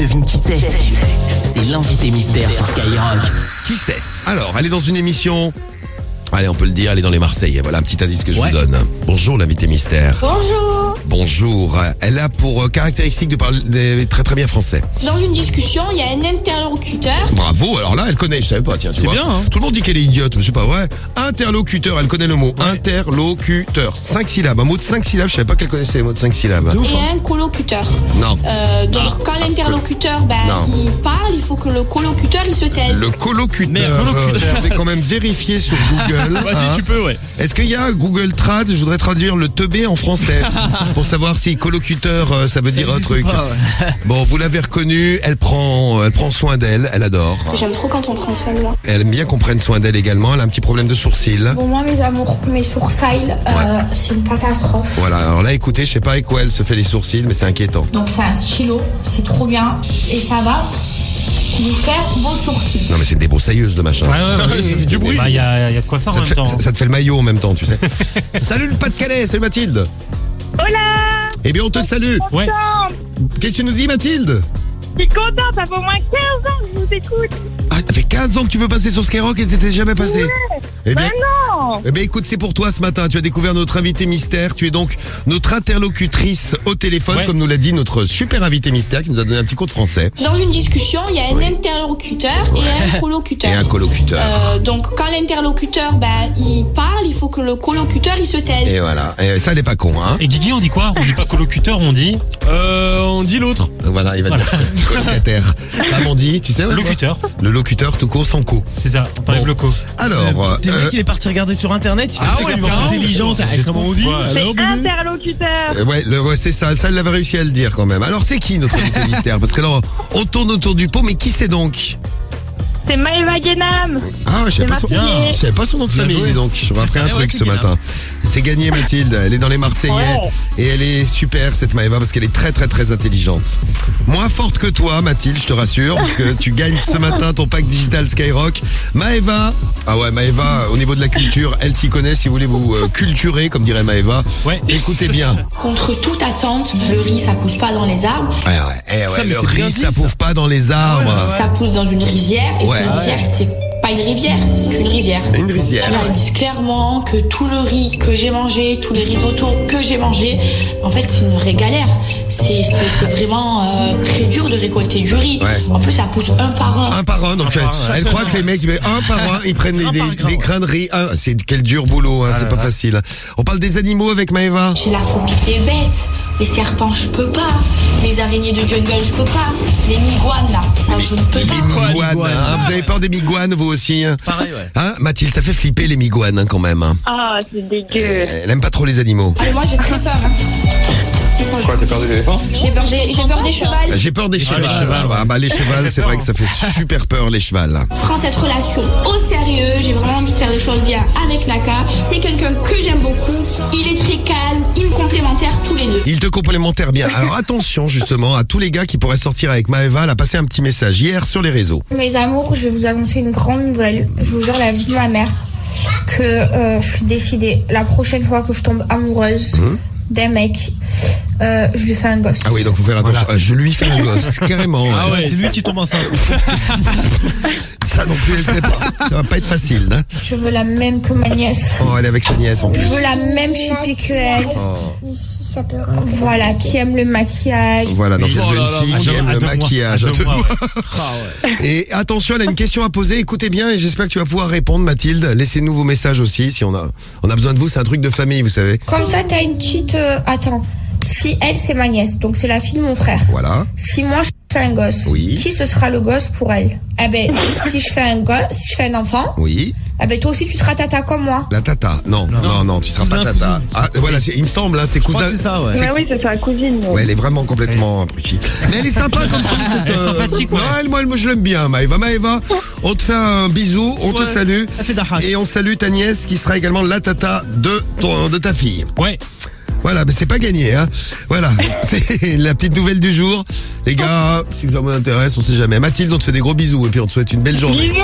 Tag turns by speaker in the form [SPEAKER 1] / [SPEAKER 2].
[SPEAKER 1] Devine qui c'est. C'est l'invité mystère sur Skyrock.
[SPEAKER 2] Qui c'est? Alors, elle est dans une émission... Allez, on peut le dire, elle est dans les Marseillais. Voilà un petit indice que je vous donne. Bonjour l'invité mystère.
[SPEAKER 3] Bonjour.
[SPEAKER 2] Bonjour. Elle a pour caractéristique de parler très très bien français.
[SPEAKER 3] Dans une discussion, il y a un interlocuteur.
[SPEAKER 2] Bravo, alors là, elle connaît, je savais pas, tiens, tu vois.
[SPEAKER 4] bien, hein.
[SPEAKER 2] Tout le monde dit qu'elle est idiote, mais c'est pas vrai. Interlocuteur, elle connaît le mot. Interlocuteur. 5 syllabes, un mot de 5 syllabes, je savais pas qu'elle connaissait les mots de 5 syllabes.
[SPEAKER 3] Et un colocuteur.
[SPEAKER 2] Non.
[SPEAKER 3] Donc quand l'interlocuteur
[SPEAKER 2] Non.
[SPEAKER 3] il parle, il faut que le colocuteur il se taise.
[SPEAKER 2] Le colocuteur,
[SPEAKER 4] Merde, colocuteur.
[SPEAKER 2] je vais quand même vérifier sur Google.
[SPEAKER 4] Vas-y, tu peux, ouais.
[SPEAKER 2] Est-ce qu'il y a Google Trad? Je voudrais traduire le teubé en français pour savoir si colocuteur ça veut dire un truc. Bon, vous l'avez reconnue, elle prend soin d'elle, elle adore.
[SPEAKER 3] J'aime trop quand on prend soin de moi.
[SPEAKER 2] Elle aime bien qu'on prenne soin d'elle également, elle a un petit problème de sourcils.
[SPEAKER 3] Bon, moi, mes amours, mes sourcils, c'est une catastrophe.
[SPEAKER 2] Voilà, alors là écoutez, je sais pas avec quoi elle se fait les sourcils, mais c'est inquiétant.
[SPEAKER 3] Donc c'est un stylo, c'est trop bien. Et ça va vous faire vos sourcils.
[SPEAKER 2] Non mais c'est une débroussailleuse de machin.
[SPEAKER 4] Ça fait du bruit.
[SPEAKER 5] Bah, y a de quoi faire en
[SPEAKER 2] Ça
[SPEAKER 5] même
[SPEAKER 2] te,
[SPEAKER 5] temps.
[SPEAKER 2] fait, ça te fait le maillot en même temps, tu sais. Salut le Pas-de-Calais, salut Mathilde.
[SPEAKER 6] Hola.
[SPEAKER 2] Eh bien on te salue.
[SPEAKER 5] Ouais.
[SPEAKER 2] Qu'est-ce que tu nous dis Mathilde?
[SPEAKER 6] Je suis contente, ça fait au moins 15 ans que je vous écoute.
[SPEAKER 2] Ah, ça fait 15 ans que tu veux passer sur Skyrock et t'étais jamais passé. Eh bien,
[SPEAKER 6] Non.
[SPEAKER 2] eh bien écoute, c'est pour toi ce matin. Tu as découvert notre invité mystère. Tu es donc notre interlocutrice au téléphone,
[SPEAKER 5] Ouais.
[SPEAKER 2] comme nous l'a dit notre super invité mystère qui nous a donné un petit code français.
[SPEAKER 3] Dans une discussion, il y a un interlocuteur et un colocuteur.
[SPEAKER 2] Et un colocuteur.
[SPEAKER 3] Donc quand l'interlocuteur il parle, il faut que le colocuteur il se taise.
[SPEAKER 2] Et voilà. Et ça, elle est pas con, hein.
[SPEAKER 5] Et Guigui, on dit quoi? On dit pas colocuteur, on dit
[SPEAKER 4] On dit l'autre.
[SPEAKER 2] Voilà, il va dire colocataire. Ça m'en dit, tu sais. ouais,
[SPEAKER 5] locuteur.
[SPEAKER 2] Le locuteur tout court sans co.
[SPEAKER 5] C'est ça, on t'enlève
[SPEAKER 2] Bon.
[SPEAKER 5] le co.
[SPEAKER 2] Alors,
[SPEAKER 4] T'es mec, il est parti regarder sur internet.
[SPEAKER 5] Ah ouais,
[SPEAKER 4] il est
[SPEAKER 5] carrément.
[SPEAKER 4] intelligent. Comment on dit?
[SPEAKER 5] Ouais.
[SPEAKER 4] Alors, bébé
[SPEAKER 6] Interlocuteur.
[SPEAKER 2] ouais, c'est ça. Ça, elle avait réussi à le dire quand même. Alors, c'est qui notre invité mystère? Parce que là, on tourne autour du pot, mais qui c'est donc?
[SPEAKER 6] C'est Maëva Guénam.
[SPEAKER 2] Ah, je savais
[SPEAKER 6] C'est
[SPEAKER 2] je savais pas son nom de
[SPEAKER 4] Bien
[SPEAKER 2] famille,
[SPEAKER 4] joué.
[SPEAKER 2] dis donc. J'aurais appris un
[SPEAKER 4] Ouais,
[SPEAKER 2] truc
[SPEAKER 4] c'est
[SPEAKER 2] ce
[SPEAKER 4] bien.
[SPEAKER 2] matin. C'est gagné, Mathilde. Elle est dans les Marseillais.
[SPEAKER 6] Ouais.
[SPEAKER 2] Et elle est super, cette Maëva, parce qu'elle est très, très, très intelligente. Moins forte que toi, Mathilde, je te rassure, parce que tu gagnes ce matin ton pack digital Skyrock. Maëva, au niveau de la culture, elle s'y connaît. Si vous voulez vous culturer, comme dirait Maëva,
[SPEAKER 5] Ouais.
[SPEAKER 2] écoutez bien.
[SPEAKER 3] Contre toute attente, le riz ça pousse pas dans les arbres,
[SPEAKER 4] Ça, mais
[SPEAKER 2] le
[SPEAKER 4] c'est bien
[SPEAKER 2] riz,
[SPEAKER 4] dit,
[SPEAKER 2] ça
[SPEAKER 4] ça.
[SPEAKER 2] pousse pas dans les arbres.
[SPEAKER 3] ça pousse dans une rizière. Et
[SPEAKER 2] Ouais.
[SPEAKER 3] une rizière, c'est pas une rivière, c'est une rizière.
[SPEAKER 2] Une rizière.
[SPEAKER 3] Tu leur dis clairement que tout le riz que j'ai mangé, tous les risottos que j'ai mangés, en fait, c'est une vraie galère. C'est vraiment très dur de récolter du riz.
[SPEAKER 2] Ouais.
[SPEAKER 3] En plus, ça pousse un par un.
[SPEAKER 2] Un par un, donc
[SPEAKER 5] Un par un,
[SPEAKER 2] elle croit que les mecs, un par un, ils prennent des grains de riz. C'est quel dur boulot, hein, c'est pas facile. On parle des animaux avec Maëva.
[SPEAKER 3] J'ai la phobie des bêtes. Les serpents, je peux pas. Les araignées de jungle, je peux pas. Les miguanes, là, ça, je ne peux
[SPEAKER 2] Les
[SPEAKER 3] pas.
[SPEAKER 2] miguanes,
[SPEAKER 4] miguanes.
[SPEAKER 2] hein, vous avez peur des miguanes, vous aussi, hein?
[SPEAKER 4] Pareil, ouais.
[SPEAKER 2] Hein, Mathilde, ça fait flipper les miguanes, hein, quand même, hein.
[SPEAKER 6] Ah, c'est dégueu.
[SPEAKER 2] Elle aime pas trop les animaux.
[SPEAKER 3] Ah, mais moi, j'ai très peur. Hein.
[SPEAKER 7] Quoi, t'as peur des éléphants?
[SPEAKER 3] J'ai peur des chevals.
[SPEAKER 2] J'ai peur des chevals.
[SPEAKER 5] les chevals, ouais.
[SPEAKER 2] Ah bah les chevals, c'est vrai que ça fait super peur, les chevals.
[SPEAKER 3] Je prends cette relation au sérieux. J'ai vraiment envie de faire les choses bien avec Naka. C'est quelqu'un que j'aime beaucoup. Il est très calme. Il me complémentaire tous les deux.
[SPEAKER 2] Ils te complémentèrent bien. Alors attention, justement, à tous les gars qui pourraient sortir avec Maëva. Elle a passé un petit message hier sur les réseaux.
[SPEAKER 8] Mes amours, je vais vous annoncer une grande nouvelle. Je vous jure la vie de ma mère que je suis décidée. La prochaine fois que je tombe amoureuse d'un mec, je lui fais un gosse.
[SPEAKER 2] Ah oui, donc faut faire attention. Je lui fais un gosse, carrément.
[SPEAKER 4] Ah
[SPEAKER 2] ouais.
[SPEAKER 4] ouais, c'est lui qui tombe enceinte.
[SPEAKER 2] Ça non plus, elle sait pas. Ça va pas être facile, hein.
[SPEAKER 8] Je veux la même que ma nièce.
[SPEAKER 2] Oh, elle est avec sa nièce en plus.
[SPEAKER 8] Je veux la même chipie que elle. Voilà, qui aime le maquillage.
[SPEAKER 2] Voilà, donc elle
[SPEAKER 4] Oh
[SPEAKER 2] veut
[SPEAKER 4] là
[SPEAKER 2] une
[SPEAKER 4] là,
[SPEAKER 2] fille
[SPEAKER 4] à
[SPEAKER 2] qui
[SPEAKER 5] deux-
[SPEAKER 2] aime
[SPEAKER 5] à
[SPEAKER 2] le
[SPEAKER 5] 2 mois.
[SPEAKER 2] maquillage.
[SPEAKER 5] À
[SPEAKER 2] À
[SPEAKER 5] 2
[SPEAKER 2] 2
[SPEAKER 5] mois,
[SPEAKER 2] mois.
[SPEAKER 4] Ah ouais.
[SPEAKER 2] Et attention, elle a une question à poser. Écoutez bien et j'espère que tu vas pouvoir répondre, Mathilde. Laissez-nous vos messages aussi si on a besoin de vous. C'est un truc de famille, vous savez.
[SPEAKER 8] Comme ça, t'as une petite... Attends. Si elle, c'est ma nièce, donc c'est la fille de mon frère.
[SPEAKER 2] Voilà.
[SPEAKER 8] Si moi, je fais un gosse,
[SPEAKER 2] Oui.
[SPEAKER 8] qui ce sera le gosse pour elle? Eh ben, si je fais un gosse, si je fais un enfant,
[SPEAKER 2] Oui.
[SPEAKER 8] eh ben toi aussi, tu seras tata comme moi.
[SPEAKER 2] La tata. Non, tu seras
[SPEAKER 4] Cousin,
[SPEAKER 2] pas tata.
[SPEAKER 4] cousine.
[SPEAKER 2] Ah, voilà, il me semble, hein, c'est
[SPEAKER 4] Je crois
[SPEAKER 2] cousin.
[SPEAKER 4] que c'est ça, ouais.
[SPEAKER 6] Ouais, oui, c'est sa cousine.
[SPEAKER 2] Ouais, elle est vraiment complètement abrutie. Mais elle est sympa comme tout.
[SPEAKER 5] Elle est sympathique, ouais.
[SPEAKER 2] Non, moi, je l'aime bien, Maëva. Maëva, on te fait un bisou, on te
[SPEAKER 4] Ouais,
[SPEAKER 2] salue.
[SPEAKER 4] elle fait d'arrache.
[SPEAKER 2] Et on salue ta nièce qui sera également la tata de ta fille.
[SPEAKER 5] Ouais.
[SPEAKER 2] Voilà, mais c'est pas gagné, hein. Voilà, c'est la petite nouvelle du jour. Les gars, si ça vous intéresse, on sait jamais. Mathilde, on te fait des gros bisous et puis on te souhaite une belle journée.
[SPEAKER 6] Bisous.